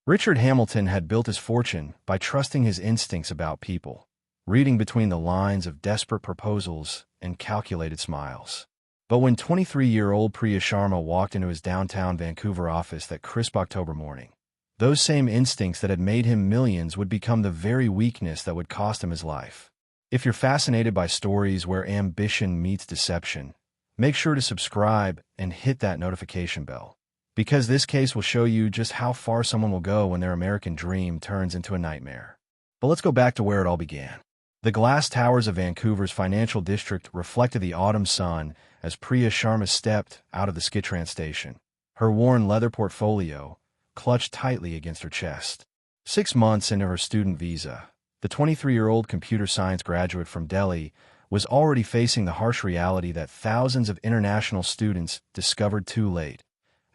Richard Hamilton had built his fortune by trusting his instincts about people, reading between the lines of desperate proposals and calculated smiles. But when 23-year-old Priya Sharma walked into his downtown Vancouver office that crisp October morning, those same instincts that had made him millions would become the very weakness that would cost him his life. If you're fascinated by stories where ambition meets deception, make sure to subscribe and hit that notification bell, because this case will show you just how far someone will go when their American dream turns into a nightmare. But let's go back to where it all began. The glass towers of Vancouver's financial district reflected the autumn sun as Priya Sharma stepped out of the SkyTran station, her worn leather portfolio clutched tightly against her chest. 6 months into her student visa, the 23-year-old computer science graduate from Delhi was already facing the harsh reality that thousands of international students discovered too late.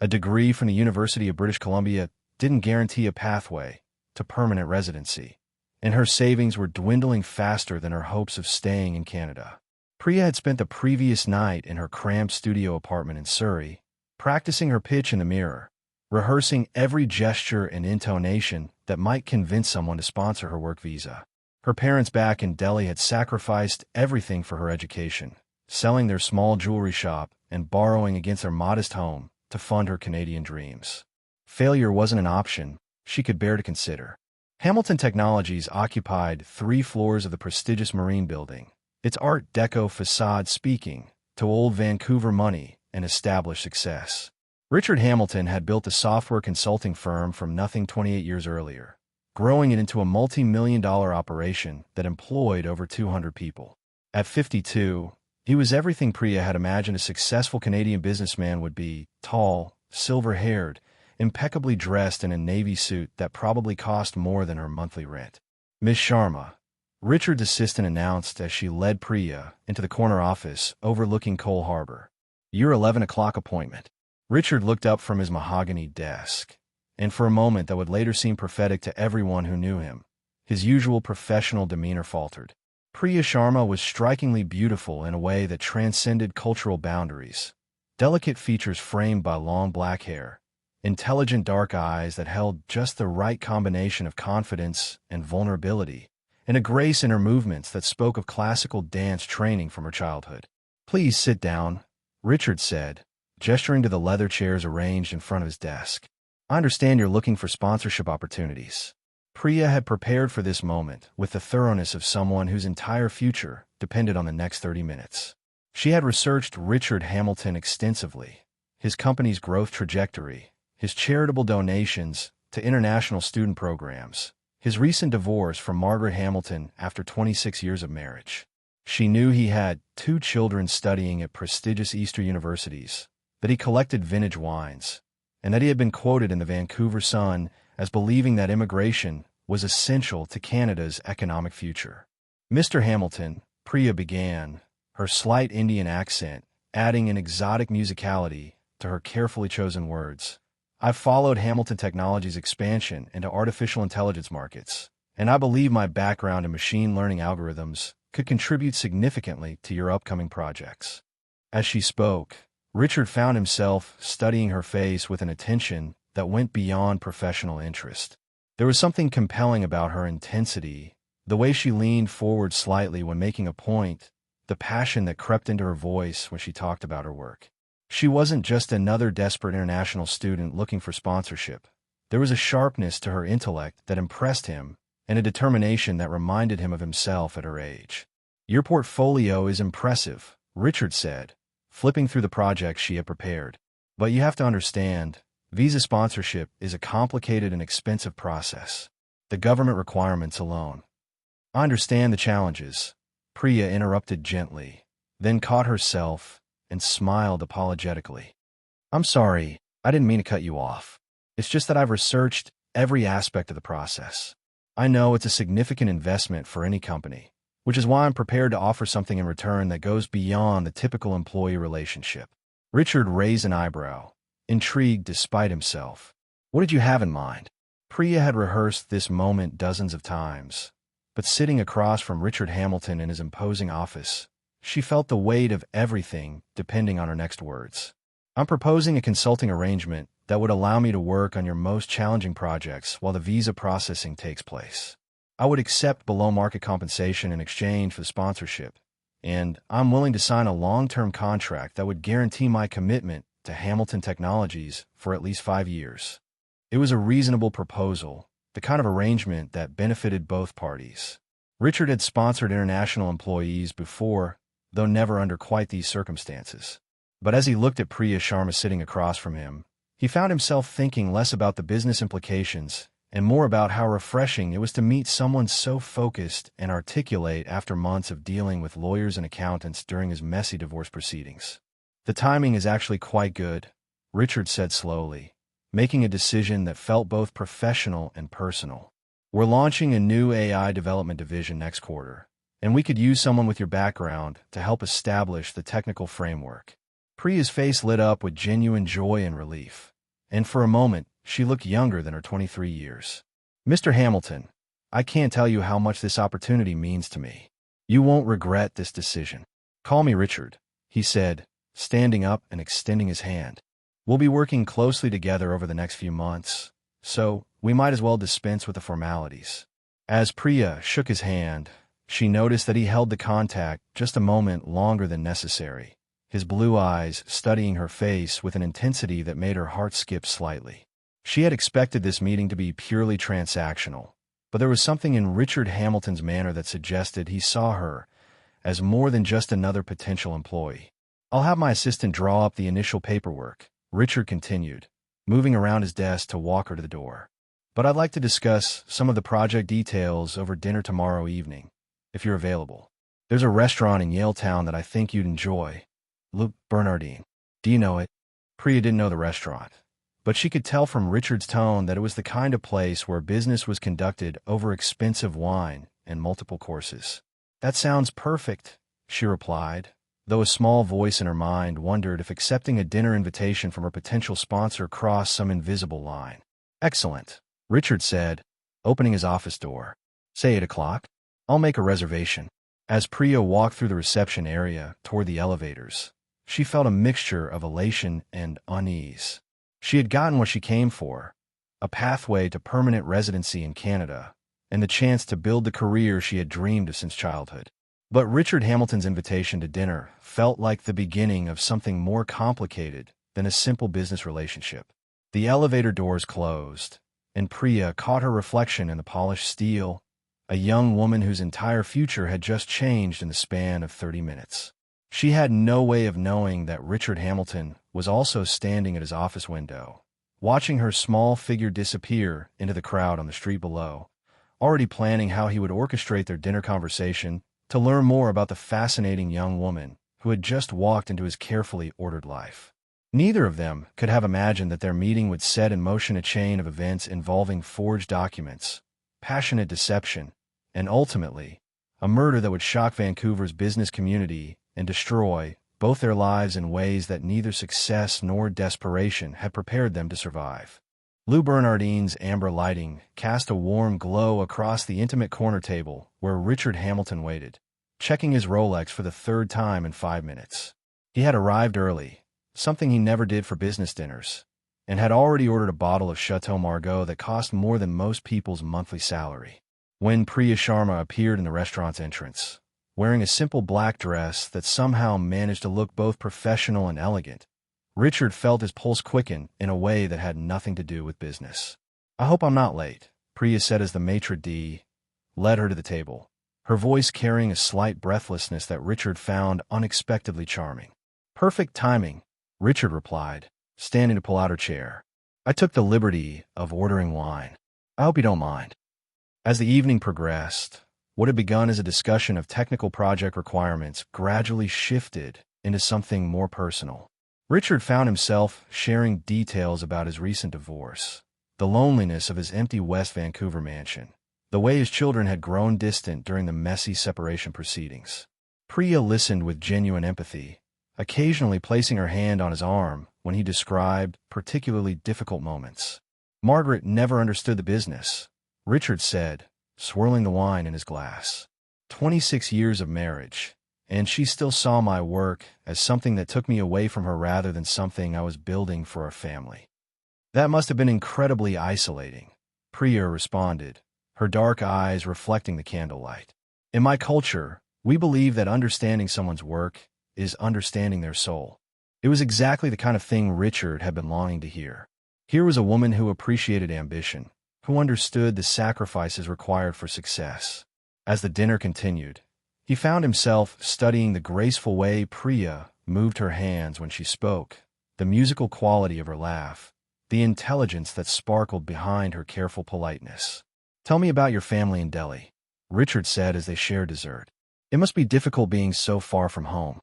A degree from the University of British Columbia didn't guarantee a pathway to permanent residency, and her savings were dwindling faster than her hopes of staying in Canada. Priya had spent the previous night in her cramped studio apartment in Surrey, practicing her pitch in the mirror, rehearsing every gesture and intonation that might convince someone to sponsor her work visa. Her parents back in Delhi had sacrificed everything for her education, selling their small jewelry shop and borrowing against their modest home to fund her Canadian dreams. Failure wasn't an option she could bear to consider. Hamilton Technologies occupied 3 floors of the prestigious Marine Building, its Art Deco facade speaking to old Vancouver money and established success. Richard Hamilton had built a software consulting firm from nothing 28 years earlier, growing it into a multi-million-dollar operation that employed over 200 people. At 52, he was everything Priya had imagined a successful Canadian businessman would be: tall, silver-haired, impeccably dressed in a navy suit that probably cost more than her monthly rent. "Miss Sharma," Richard's assistant announced as she led Priya into the corner office overlooking Cole Harbor. "Your 11 o'clock appointment." Richard looked up from his mahogany desk, and for a moment that would later seem prophetic to everyone who knew him, his usual professional demeanor faltered. Priya Sharma was strikingly beautiful in a way that transcended cultural boundaries. Delicate features framed by long black hair, intelligent dark eyes that held just the right combination of confidence and vulnerability, and a grace in her movements that spoke of classical dance training from her childhood. "Please sit down," Richard said, gesturing to the leather chairs arranged in front of his desk. "I understand you're looking for sponsorship opportunities." Priya had prepared for this moment with the thoroughness of someone whose entire future depended on the next 30 minutes. She had researched Richard Hamilton extensively, his company's growth trajectory, his charitable donations to international student programs, his recent divorce from Margaret Hamilton after 26 years of marriage. She knew he had 2 children studying at prestigious Eastern universities, that he collected vintage wines, and that he had been quoted in the Vancouver Sun as believing that immigration was essential to Canada's economic future. "Mr. Hamilton," Priya began, her slight Indian accent adding an exotic musicality to her carefully chosen words, "I've followed Hamilton Technologies' expansion into artificial intelligence markets, and I believe my background in machine learning algorithms could contribute significantly to your upcoming projects." As she spoke, Richard found himself studying her face with an attention that went beyond professional interest. There was something compelling about her intensity, the way she leaned forward slightly when making a point, the passion that crept into her voice when she talked about her work. She wasn't just another desperate international student looking for sponsorship. There was a sharpness to her intellect that impressed him, and a determination that reminded him of himself at her age. "Your portfolio is impressive," Richard said, flipping through the projects she had prepared. "But you have to understand, visa sponsorship is a complicated and expensive process. The government requirements alone." "I understand the challenges," Priya interrupted gently, then caught herself and smiled apologetically. "I'm sorry, I didn't mean to cut you off. It's just that I've researched every aspect of the process. I know it's a significant investment for any company, which is why I'm prepared to offer something in return that goes beyond the typical employee relationship." Richard raised an eyebrow, intrigued despite himself. "What did you have in mind?" Priya had rehearsed this moment dozens of times, but sitting across from Richard Hamilton in his imposing office, she felt the weight of everything depending on her next words. "I'm proposing a consulting arrangement that would allow me to work on your most challenging projects while the visa processing takes place. I would accept below-market compensation in exchange for the sponsorship, and I'm willing to sign a long-term contract that would guarantee my commitment to Hamilton Technologies for at least 5 years. It was a reasonable proposal, the kind of arrangement that benefited both parties. Richard had sponsored international employees before, though never under quite these circumstances. But as he looked at Priya Sharma sitting across from him, he found himself thinking less about the business implications and more about how refreshing it was to meet someone so focused and articulate after months of dealing with lawyers and accountants during his messy divorce proceedings. The timing is actually quite good, Richard said slowly, making a decision that felt both professional and personal. We're launching a new AI development division next quarter, and we could use someone with your background to help establish the technical framework. Priya's face lit up with genuine joy and relief, and for a moment, she looked younger than her 23 years. Mr. Hamilton, I can't tell you how much this opportunity means to me. You won't regret this decision. Call me Richard, he said, standing up and extending his hand. We'll be working closely together over the next few months, so we might as well dispense with the formalities. As Priya shook his hand, she noticed that he held the contact just a moment longer than necessary, his blue eyes studying her face with an intensity that made her heart skip slightly. She had expected this meeting to be purely transactional, but there was something in Richard Hamilton's manner that suggested he saw her as more than just another potential employee. I'll have my assistant draw up the initial paperwork, Richard continued, moving around his desk to walk her to the door. But I'd like to discuss some of the project details over dinner tomorrow evening, if you're available. There's a restaurant in Yaletown that I think you'd enjoy. Le Bernardine. Do you know it? Priya didn't know the restaurant, but she could tell from Richard's tone that it was the kind of place where business was conducted over expensive wine and multiple courses. That sounds perfect, she replied, though a small voice in her mind wondered if accepting a dinner invitation from her potential sponsor crossed some invisible line. Excellent, Richard said, opening his office door. Say 8 o'clock. I'll make a reservation. As Priya walked through the reception area toward the elevators, she felt a mixture of elation and unease. She had gotten what she came for, a pathway to permanent residency in Canada, and the chance to build the career she had dreamed of since childhood. But Richard Hamilton's invitation to dinner felt like the beginning of something more complicated than a simple business relationship. The elevator doors closed, and Priya caught her reflection in the polished steel, a young woman whose entire future had just changed in the span of 30 minutes. She had no way of knowing that Richard Hamilton was also standing at his office window, watching her small figure disappear into the crowd on the street below, already planning how he would orchestrate their dinner conversation to learn more about the fascinating young woman who had just walked into his carefully ordered life. Neither of them could have imagined that their meeting would set in motion a chain of events involving forged documents, passionate deception, and ultimately, a murder that would shock Vancouver's business community and destroy both their lives in ways that neither success nor desperation had prepared them to survive. Lou Bernardine's amber lighting cast a warm glow across the intimate corner table where Richard Hamilton waited, checking his Rolex for the 3rd time in 5 minutes. He had arrived early, something he never did for business dinners, and had already ordered a bottle of Chateau Margaux that cost more than most people's monthly salary. When Priya Sharma appeared in the restaurant's entrance, wearing a simple black dress that somehow managed to look both professional and elegant, Richard felt his pulse quicken in a way that had nothing to do with business. I hope I'm not late, Priya said as the maitre d' led her to the table, her voice carrying a slight breathlessness that Richard found unexpectedly charming. Perfect timing, Richard replied, standing to pull out her chair. I took the liberty of ordering wine. I hope you don't mind. As the evening progressed, what had begun as a discussion of technical project requirements gradually shifted into something more personal. Richard found himself sharing details about his recent divorce, the loneliness of his empty West Vancouver mansion, the way his children had grown distant during the messy separation proceedings. Priya listened with genuine empathy, occasionally placing her hand on his arm when he described particularly difficult moments. Margaret never understood the business, Richard said, swirling the wine in his glass. 26 years of marriage, and she still saw my work as something that took me away from her rather than something I was building for our family. That must have been incredibly isolating, Priya responded, her dark eyes reflecting the candlelight. In my culture, we believe that understanding someone's work is understanding their soul. It was exactly the kind of thing Richard had been longing to hear. Here was a woman who appreciated ambition, who understood the sacrifices required for success. As the dinner continued, he found himself studying the graceful way Priya moved her hands when she spoke, the musical quality of her laugh, the intelligence that sparkled behind her careful politeness. "Tell me about your family in Delhi," Richard said as they shared dessert. "It must be difficult being so far from home."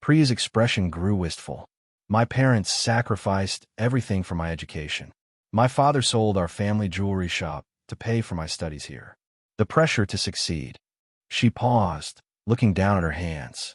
Priya's expression grew wistful. "My parents sacrificed everything for my education. My father sold our family jewelry shop to pay for my studies here. The pressure to succeed." She paused, looking down at her hands.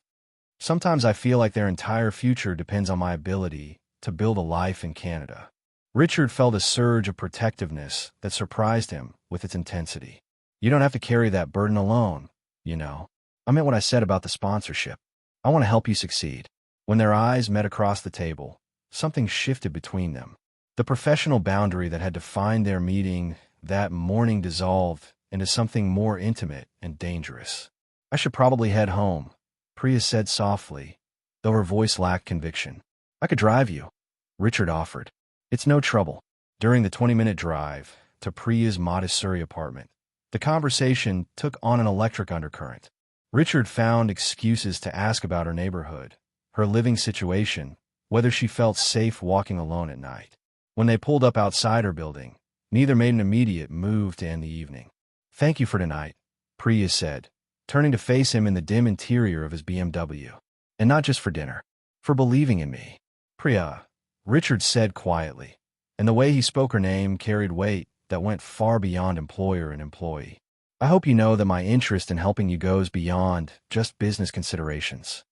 "Sometimes I feel like their entire future depends on my ability to build a life in Canada." Richard felt a surge of protectiveness that surprised him with its intensity. "You don't have to carry that burden alone, you know. I meant what I said about the sponsorship. I want to help you succeed." When their eyes met across the table, something shifted between them. The professional boundary that had defined their meeting that morning dissolved into something more intimate and dangerous. "I should probably head home," Priya said softly, though her voice lacked conviction. "I could drive you," Richard offered. "It's no trouble." During the 20-minute drive to Priya's modest Surrey apartment, the conversation took on an electric undercurrent. Richard found excuses to ask about her neighborhood, her living situation, whether she felt safe walking alone at night. When they pulled up outside her building, neither made an immediate move to end the evening. "Thank you for tonight," Priya said, turning to face him in the dim interior of his BMW. "And not just for dinner. For believing in me." "Priya," Richard said quietly, and the way he spoke her name carried weight that went far beyond employer and employee. "I hope you know that my interest in helping you goes beyond just business considerations."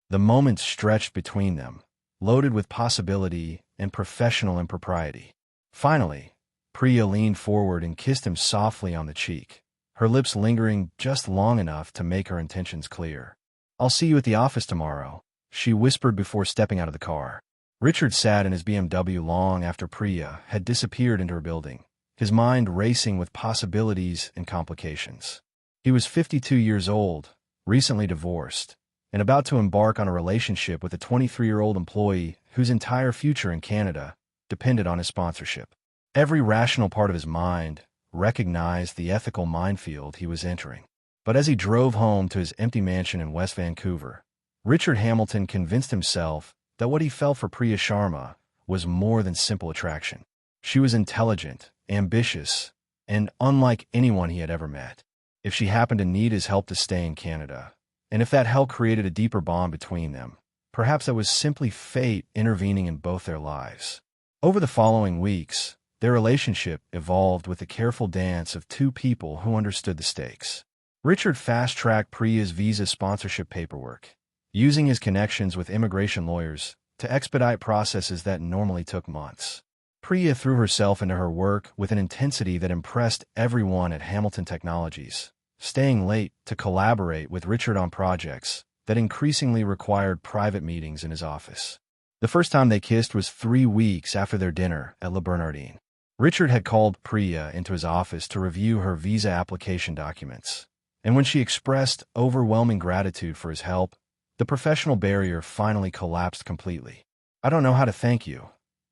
The moment stretched between them, loaded with possibility and professional impropriety. Finally, Priya leaned forward and kissed him softly on the cheek, her lips lingering just long enough to make her intentions clear. "I'll see you at the office tomorrow," she whispered before stepping out of the car. Richard sat in his BMW long after Priya had disappeared into her building, his mind racing with possibilities and complications. He was 52 years old, recently divorced, and about to embark on a relationship with a 23-year-old employee whose entire future in Canada depended on his sponsorship. Every rational part of his mind recognized the ethical minefield he was entering. But as he drove home to his empty mansion in West Vancouver, Richard Hamilton convinced himself that what he felt for Priya Sharma was more than simple attraction. She was intelligent, ambitious, and unlike anyone he had ever met. If she happened to need his help to stay in Canada, and if that help created a deeper bond between them, perhaps that was simply fate intervening in both their lives. Over the following weeks, their relationship evolved with the careful dance of two people who understood the stakes. Richard fast-tracked Priya's visa sponsorship paperwork, using his connections with immigration lawyers to expedite processes that normally took months. Priya threw herself into her work with an intensity that impressed everyone at Hamilton Technologies, staying late to collaborate with Richard on projects that increasingly required private meetings in his office. The first time they kissed was 3 weeks after their dinner at Le Bernardin. Richard had called Priya into his office to review her visa application documents, and when she expressed overwhelming gratitude for his help, the professional barrier finally collapsed completely. "I don't know how to thank you,"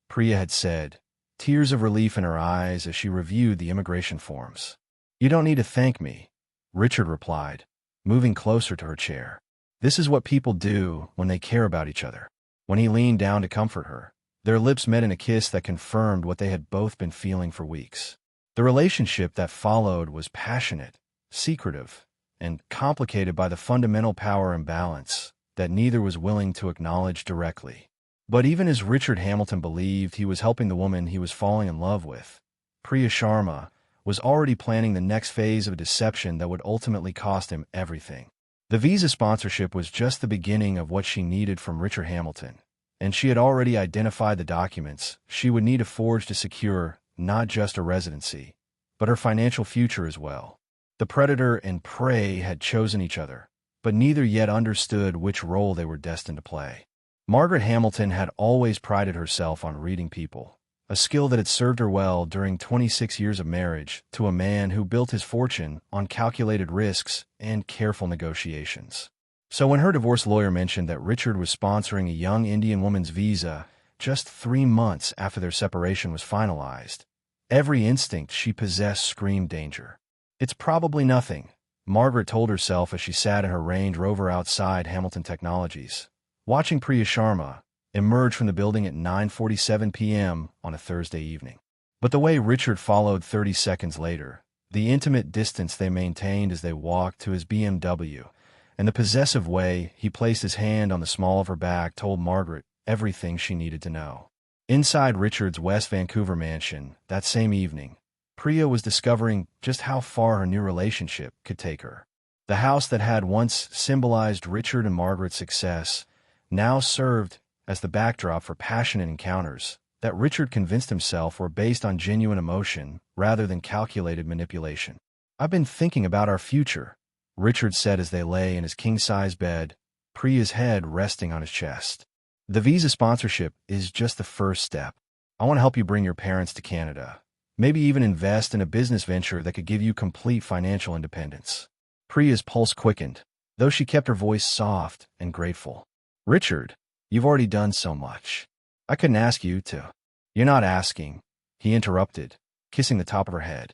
Priya had said, tears of relief in her eyes as she reviewed the immigration forms. "You don't need to thank me," Richard replied, moving closer to her chair. "This is what people do when they care about each other." When he leaned down to comfort her, their lips met in a kiss that confirmed what they had both been feeling for weeks. The relationship that followed was passionate, secretive, and complicated by the fundamental power imbalance that neither was willing to acknowledge directly. But even as Richard Hamilton believed he was helping the woman he was falling in love with, Priya Sharma was already planning the next phase of a deception that would ultimately cost him everything. The visa sponsorship was just the beginning of what she needed from Richard Hamilton, and she had already identified the documents she would need to forge to secure not just a residency, but her financial future as well. The predator and prey had chosen each other, but neither yet understood which role they were destined to play. Margaret Hamilton had always prided herself on reading people, a skill that had served her well during 26 years of marriage to a man who built his fortune on calculated risks and careful negotiations. So when her divorce lawyer mentioned that Richard was sponsoring a young Indian woman's visa just 3 months after their separation was finalized, every instinct she possessed screamed danger. It's probably nothing, Margaret told herself as she sat in her Range Rover outside Hamilton Technologies, watching Priya Sharma emerged from the building at 9:47 p.m. on a Thursday evening. But the way Richard followed 30 seconds later, the intimate distance they maintained as they walked to his BMW, and the possessive way he placed his hand on the small of her back told Margaret everything she needed to know. Inside Richard's West Vancouver mansion that same evening, Priya was discovering just how far her new relationship could take her. The house that had once symbolized Richard and Margaret's success now served as the backdrop for passionate encounters that Richard convinced himself were based on genuine emotion rather than calculated manipulation. "I've been thinking about our future," Richard said as they lay in his king-size bed, Priya's head resting on his chest. "The visa sponsorship is just the first step. I want to help you bring your parents to Canada. Maybe even invest in a business venture that could give you complete financial independence." Priya's pulse quickened, though she kept her voice soft and grateful. "Richard, you've already done so much. I couldn't ask you to." "You're not asking," he interrupted, kissing the top of her head.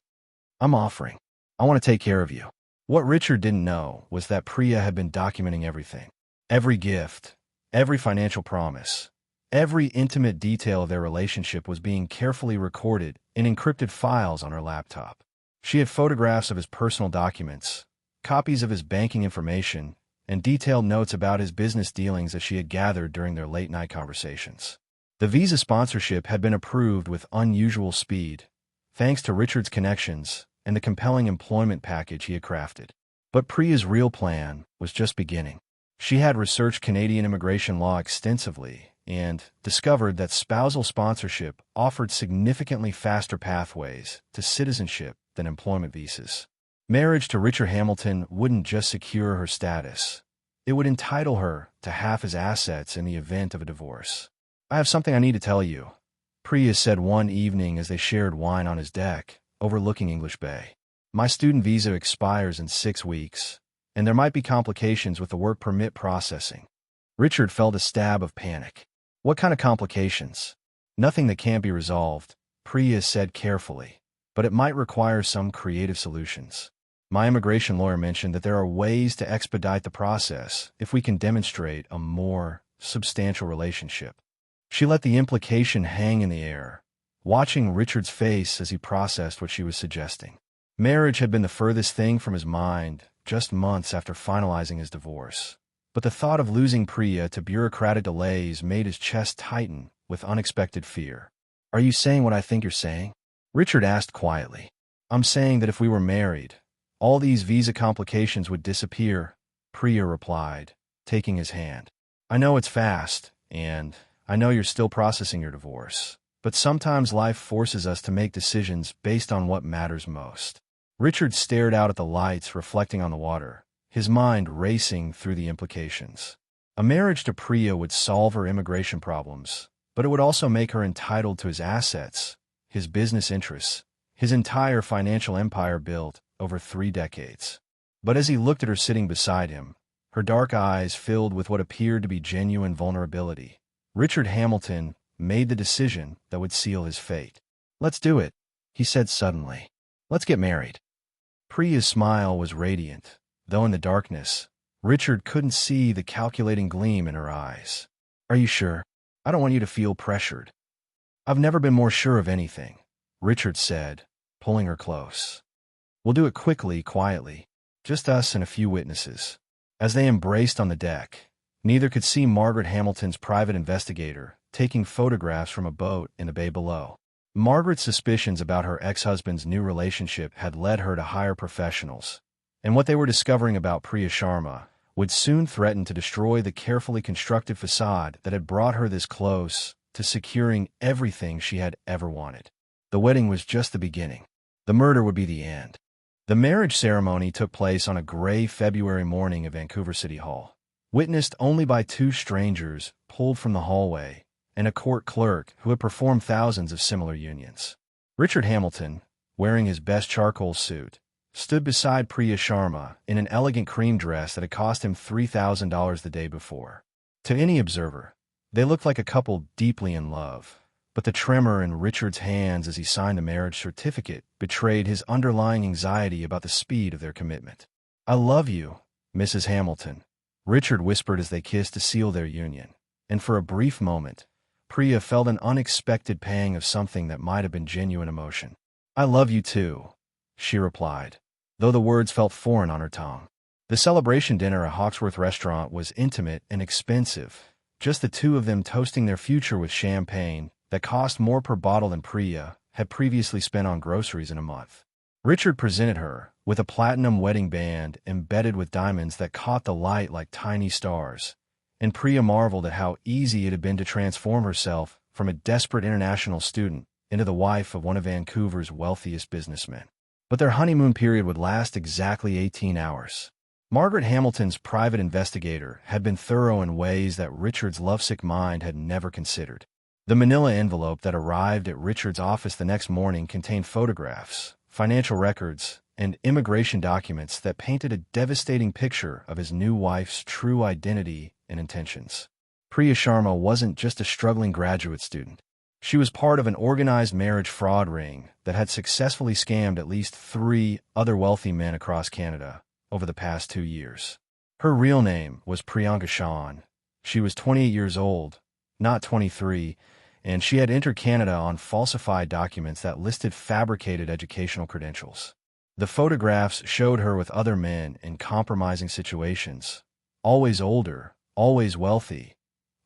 "I'm offering. I want to take care of you." What Richard didn't know was that Priya had been documenting everything. Every gift, every financial promise, every intimate detail of their relationship was being carefully recorded in encrypted files on her laptop. She had photographs of his personal documents, copies of his banking information, and detailed notes about his business dealings that she had gathered during their late-night conversations. The visa sponsorship had been approved with unusual speed, thanks to Richard's connections and the compelling employment package he had crafted. But Priya's real plan was just beginning. She had researched Canadian immigration law extensively and discovered that spousal sponsorship offered significantly faster pathways to citizenship than employment visas. Marriage to Richard Hamilton wouldn't just secure her status. It would entitle her to half his assets in the event of a divorce. "I have something I need to tell you," Priya said one evening as they shared wine on his deck, overlooking English Bay. "My student visa expires in 6 weeks, and there might be complications with the work permit processing." Richard felt a stab of panic. "What kind of complications?" "Nothing that can't be resolved," Priya said carefully, "but it might require some creative solutions. My immigration lawyer mentioned that there are ways to expedite the process if we can demonstrate a more substantial relationship." She let the implication hang in the air, watching Richard's face as he processed what she was suggesting. Marriage had been the furthest thing from his mind just months after finalizing his divorce. But the thought of losing Priya to bureaucratic delays made his chest tighten with unexpected fear. "Are you saying what I think you're saying?" Richard asked quietly. "I'm saying that if we were married, all these visa complications would disappear," Priya replied, taking his hand. "I know it's fast, and I know you're still processing your divorce, but sometimes life forces us to make decisions based on what matters most." Richard stared out at the lights reflecting on the water, his mind racing through the implications. A marriage to Priya would solve her immigration problems, but it would also make her entitled to his assets, his business interests, his entire financial empire built over 3 decades. But as he looked at her sitting beside him, her dark eyes filled with what appeared to be genuine vulnerability, Richard Hamilton made the decision that would seal his fate. "Let's do it," he said suddenly. "Let's get married." Priya's smile was radiant, though in the darkness, Richard couldn't see the calculating gleam in her eyes. "Are you sure? I don't want you to feel pressured." "I've never been more sure of anything," Richard said, pulling her close. "We'll do it quickly, quietly, just us and a few witnesses." As they embraced on the deck, neither could see Margaret Hamilton's private investigator taking photographs from a boat in the bay below. Margaret's suspicions about her ex-husband's new relationship had led her to hire professionals, and what they were discovering about Priya Sharma would soon threaten to destroy the carefully constructed facade that had brought her this close to securing everything she had ever wanted. The wedding was just the beginning. The murder would be the end. The marriage ceremony took place on a gray February morning at Vancouver City Hall, witnessed only by 2 strangers pulled from the hallway and a court clerk who had performed thousands of similar unions. Richard Hamilton, wearing his best charcoal suit, stood beside Priya Sharma in an elegant cream dress that had cost him $3,000 the day before. To any observer, they looked like a couple deeply in love, but the tremor in Richard's hands as he signed the marriage certificate betrayed his underlying anxiety about the speed of their commitment. "I love you, Mrs. Hamilton," Richard whispered as they kissed to seal their union, and for a brief moment, Priya felt an unexpected pang of something that might have been genuine emotion. "I love you too," she replied, though the words felt foreign on her tongue. The celebration dinner at Hawksworth Restaurant was intimate and expensive, just the two of them toasting their future with champagne that cost more per bottle than Priya had previously spent on groceries in a month. Richard presented her with a platinum wedding band embedded with diamonds that caught the light like tiny stars, and Priya marveled at how easy it had been to transform herself from a desperate international student into the wife of one of Vancouver's wealthiest businessmen. But their honeymoon period would last exactly 18 hours. Margaret Hamilton's private investigator had been thorough in ways that Richard's lovesick mind had never considered. The manila envelope that arrived at Richard's office the next morning contained photographs, financial records, and immigration documents that painted a devastating picture of his new wife's true identity and intentions. Priya Sharma wasn't just a struggling graduate student. She was part of an organized marriage fraud ring that had successfully scammed at least 3 other wealthy men across Canada over the past 2 years. Her real name was Priyanka Shan. She was 28 years old, not 23, and she had entered Canada on falsified documents that listed fabricated educational credentials. The photographs showed her with other men in compromising situations, always older, always wealthy,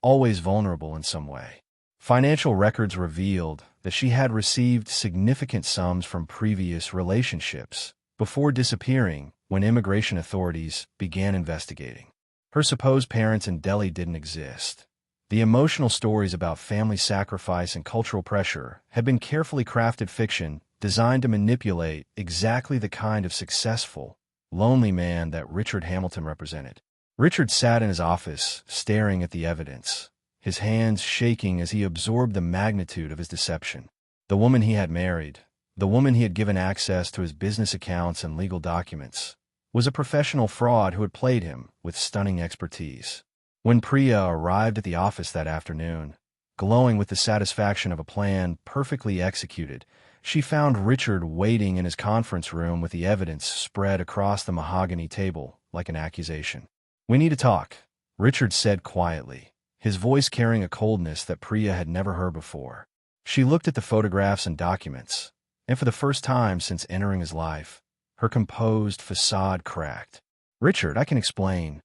always vulnerable in some way. Financial records revealed that she had received significant sums from previous relationships before disappearing when immigration authorities began investigating. Her supposed parents in Delhi didn't exist. The emotional stories about family sacrifice and cultural pressure had been carefully crafted fiction designed to manipulate exactly the kind of successful, lonely man that Richard Hamilton represented. Richard sat in his office, staring at the evidence, his hands shaking as he absorbed the magnitude of his deception. The woman he had married, the woman he had given access to his business accounts and legal documents, was a professional fraud who had played him with stunning expertise. When Priya arrived at the office that afternoon, glowing with the satisfaction of a plan perfectly executed, she found Richard waiting in his conference room with the evidence spread across the mahogany table like an accusation. "We need to talk," Richard said quietly, his voice carrying a coldness that Priya had never heard before. She looked at the photographs and documents, and for the first time since entering his life, her composed facade cracked. "Richard, I can explain."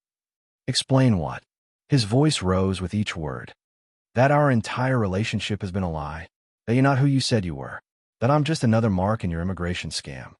"Explain what?" His voice rose with each word. "That our entire relationship has been a lie. That you're not who you said you were. That I'm just another mark in your immigration scam."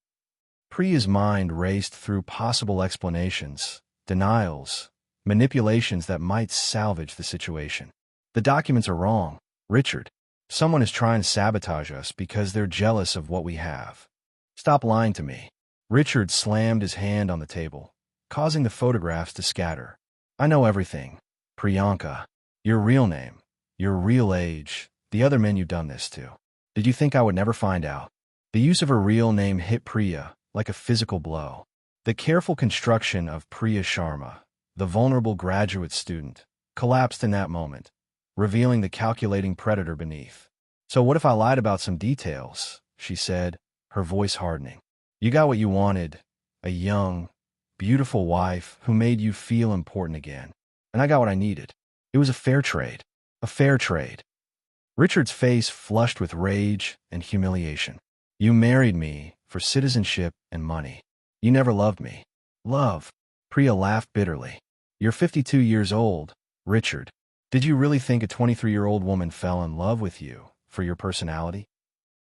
Priya's mind raced through possible explanations, denials, manipulations that might salvage the situation. "The documents are wrong, Richard. Someone is trying to sabotage us because they're jealous of what we have. Stop lying to me." Richard slammed his hand on the table, causing the photographs to scatter. "I know everything. Priyanka. Your real name, your real age, the other men you've done this to. Did you think I would never find out?" The use of her real name hit Priya like a physical blow. The careful construction of Priya Sharma, the vulnerable graduate student, collapsed in that moment, revealing the calculating predator beneath. "So what if I lied about some details?" she said, her voice hardening. "You got what you wanted, a young, beautiful wife who made you feel important again. And I got what I needed. It was a fair trade. A fair trade." Richard's face flushed with rage and humiliation. "You married me for citizenship and money. You never loved me." "Love?" Priya laughed bitterly. "You're 52 years old, Richard. Did you really think a 23-year-old woman fell in love with you for your personality?"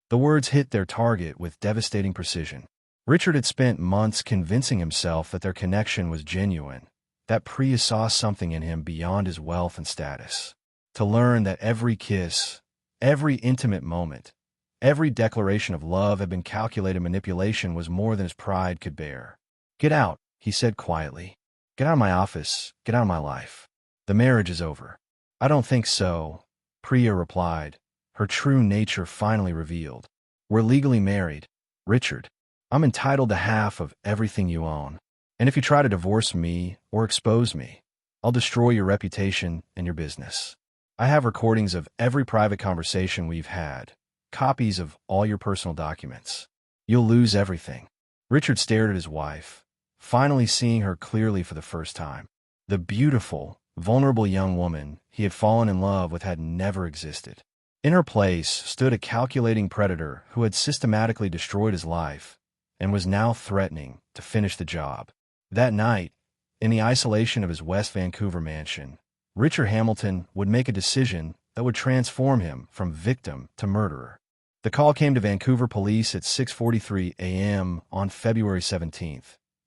The words hit their target with devastating precision. Richard had spent months convincing himself that their connection was genuine, that Priya saw something in him beyond his wealth and status. To learn that every kiss, every intimate moment, every declaration of love had been calculated manipulation was more than his pride could bear. "Get out," he said quietly. "Get out of my office. Get out of my life. The marriage is over." "I don't think so," Priya replied, her true nature finally revealed. We're legally married, Richard. I'm entitled to half of everything you own. And if you try to divorce me or expose me, I'll destroy your reputation and your business. I have recordings of every private conversation we've had, copies of all your personal documents. You'll lose everything. Richard stared at his wife, finally seeing her clearly for the first time. The beautiful, vulnerable young woman he had fallen in love with had never existed. In her place stood a calculating predator who had systematically destroyed his life and was now threatening to finish the job. That night, in the isolation of his West Vancouver mansion, Richard Hamilton would make a decision that would transform him from victim to murderer. The call came to Vancouver police at 6:43 a.m. on February 17,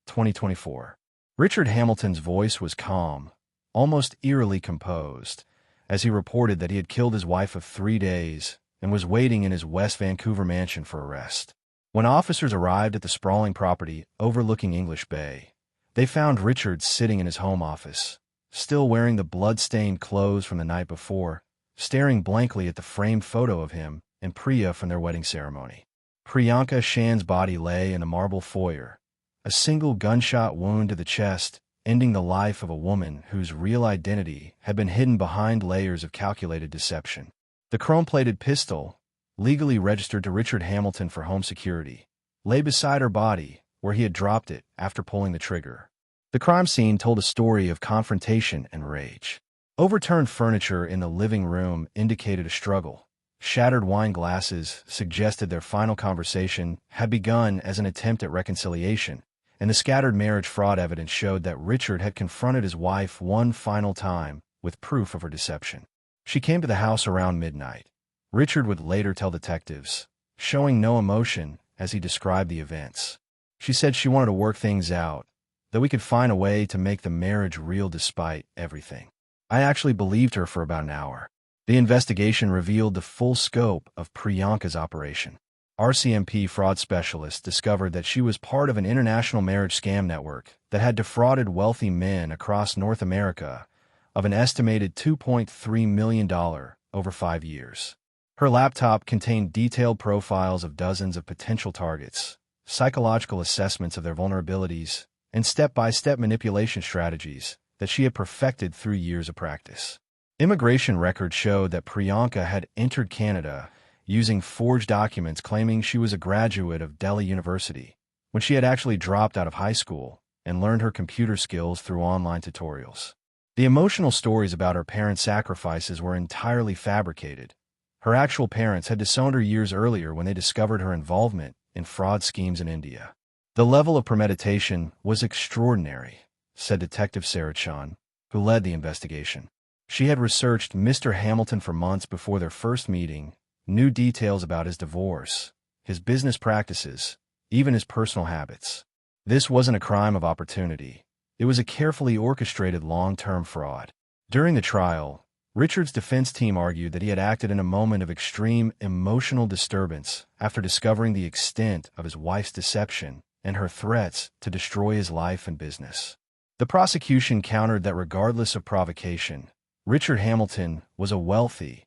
2024. Richard Hamilton's voice was calm, almost eerily composed, as he reported that he had killed his wife of 3 days and was waiting in his West Vancouver mansion for arrest. When officers arrived at the sprawling property overlooking English Bay, they found Richard sitting in his home office, still wearing the blood-stained clothes from the night before, staring blankly at the framed photo of him and Priya from their wedding ceremony. Priyanka Shan's body lay in the marble foyer, a single gunshot wound to the chest, ending the life of a woman whose real identity had been hidden behind layers of calculated deception. The chrome-plated pistol, legally registered to Richard Hamilton for home security, lay beside her body where he had dropped it after pulling the trigger. The crime scene told a story of confrontation and rage. Overturned furniture in the living room indicated a struggle. Shattered wine glasses suggested their final conversation had begun as an attempt at reconciliation, and the scattered marriage fraud evidence showed that Richard had confronted his wife one final time with proof of her deception. She came to the house around midnight, Richard would later tell detectives, showing no emotion as he described the events. She said she wanted to work things out, that we could find a way to make the marriage real despite everything. I actually believed her for about an hour. The investigation revealed the full scope of Priyanka's operation. RCMP fraud specialists discovered that she was part of an international marriage scam network that had defrauded wealthy men across North America of an estimated $2.3 million over 5 years. Her laptop contained detailed profiles of dozens of potential targets, psychological assessments of their vulnerabilities, and step-by-step manipulation strategies that she had perfected through years of practice. Immigration records showed that Priyanka had entered Canada using forged documents claiming she was a graduate of Delhi University, when she had actually dropped out of high school and learned her computer skills through online tutorials. The emotional stories about her parents' sacrifices were entirely fabricated. Her actual parents had disowned her years earlier when they discovered her involvement in fraud schemes in India. The level of premeditation was extraordinary, said Detective Sarah Chun, who led the investigation. She had researched Mr. Hamilton for months before their first meeting, knew details about his divorce, his business practices, even his personal habits. This wasn't a crime of opportunity. It was a carefully orchestrated long-term fraud. During the trial, Richard's defense team argued that he had acted in a moment of extreme emotional disturbance after discovering the extent of his wife's deception and her threats to destroy his life and business. The prosecution countered that regardless of provocation, Richard Hamilton was a wealthy,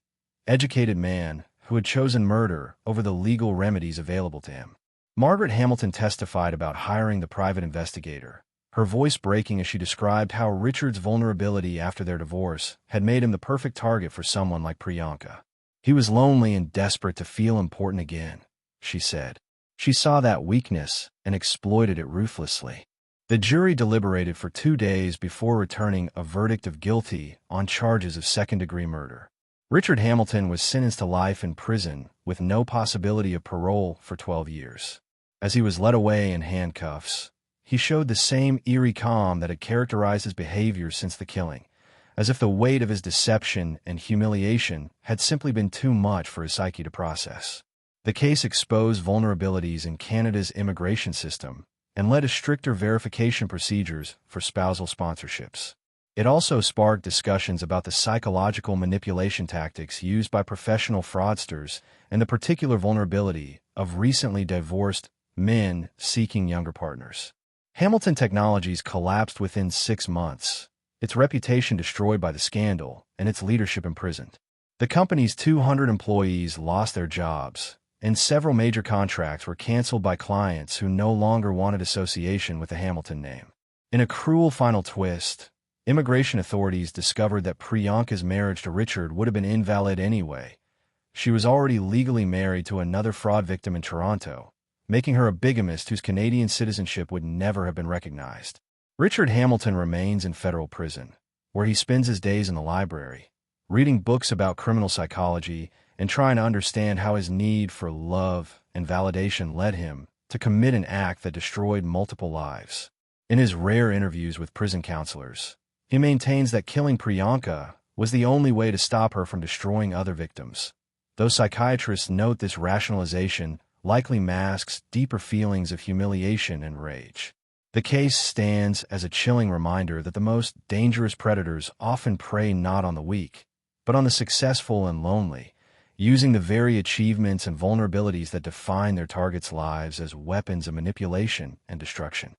educated man who had chosen murder over the legal remedies available to him. Margaret Hamilton testified about hiring the private investigator, her voice breaking as she described how Richard's vulnerability after their divorce had made him the perfect target for someone like Priyanka. He was lonely and desperate to feel important again, she said. She saw that weakness and exploited it ruthlessly. The jury deliberated for 2 days before returning a verdict of guilty on charges of second-degree murder. Richard Hamilton was sentenced to life in prison with no possibility of parole for 12 years. As he was led away in handcuffs, he showed the same eerie calm that had characterized his behavior since the killing, as if the weight of his deception and humiliation had simply been too much for his psyche to process. The case exposed vulnerabilities in Canada's immigration system and led to stricter verification procedures for spousal sponsorships. It also sparked discussions about the psychological manipulation tactics used by professional fraudsters and the particular vulnerability of recently divorced men seeking younger partners. Hamilton Technologies collapsed within 6 months, its reputation destroyed by the scandal and its leadership imprisoned. The company's 200 employees lost their jobs, and several major contracts were canceled by clients who no longer wanted association with the Hamilton name. In a cruel final twist, immigration authorities discovered that Priyanka's marriage to Richard would have been invalid anyway. She was already legally married to another fraud victim in Toronto, making her a bigamist whose Canadian citizenship would never have been recognized. Richard Hamilton remains in federal prison, where he spends his days in the library, reading books about criminal psychology and trying to understand how his need for love and validation led him to commit an act that destroyed multiple lives. In his rare interviews with prison counselors, he maintains that killing Priyanka was the only way to stop her from destroying other victims. Though psychiatrists note this rationalization likely masks deeper feelings of humiliation and rage. The case stands as a chilling reminder that the most dangerous predators often prey not on the weak, but on the successful and lonely, using the very achievements and vulnerabilities that define their targets' lives as weapons of manipulation and destruction.